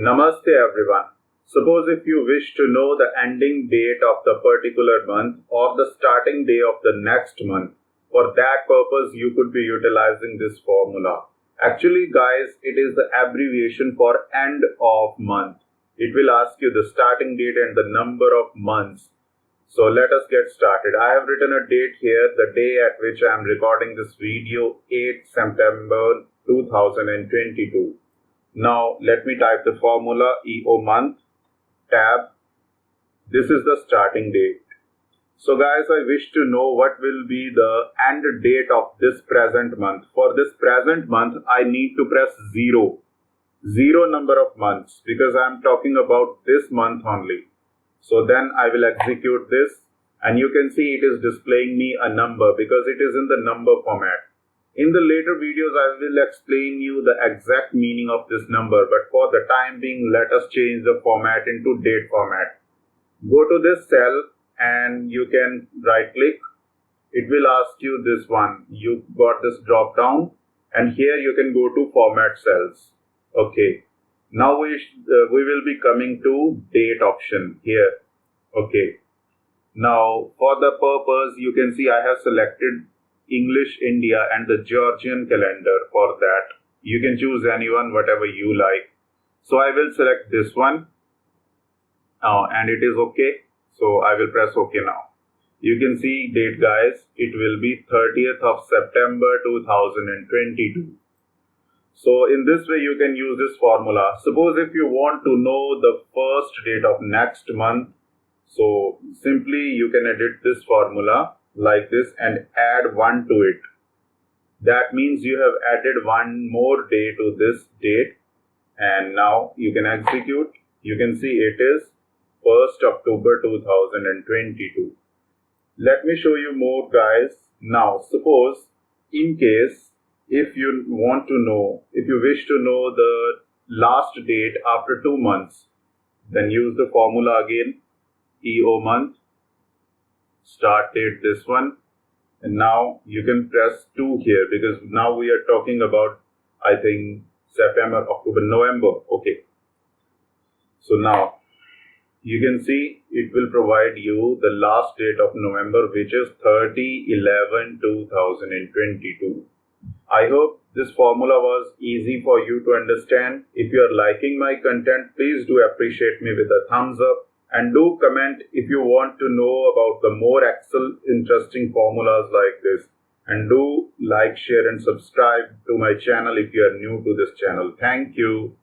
Namaste everyone. Suppose if you wish to know the ending date of the particular month or the starting day of the next month, for that purpose you could be utilizing this formula. Actually guys, it is the abbreviation for end of month. It will ask you the starting date and the number of months. So let us get started. I have written a date here, the day at which I am recording this video, 8 September 2022. Now let me type the formula EO month, tab. This is the starting date. So guys, I wish to know what will be the end date of this present month. For this present month, I need to press 0 number of months because I am talking about this month only. So then I will execute this and you can see it is displaying me a number because it is in the number format. In the later videos, I will explain you the exact meaning of this number, but for the time being, let us change the format into date format. Go to this cell and you can right click. It will ask you this one. You got this drop down and here you can go to format cells. Okay. Now we will be coming to date option here. Okay. Now for the purpose, you can see I have selected English India and the Georgian calendar. For that you can choose anyone, whatever you like. So I will select this one and it is okay. So I will press OK now. You can see date guys, it will be 30th of September 2022. So in this way you can use this formula. Suppose if you want to know the first date of next month, so simply you can edit this formula like this and add 1 to it. That means you have added one more day to this date and now you can execute. You can see it is 1st October 2022. Let me show you more guys. Now suppose in case if you want to know, if you wish to know the last date after 2 months, then use the formula again, EO month, start date this one, and now you can press 2 here because now we are talking about I think September, October, November. Okay. So now you can see it will provide you the last date of November, which is 30/11/2022. I hope this formula was easy for you to understand. If you are liking my content, please do appreciate me with a thumbs up and do comment if you want to know about the more Excel interesting formulas like this. And do like, share and subscribe to my channel if you are new to this channel. Thank you.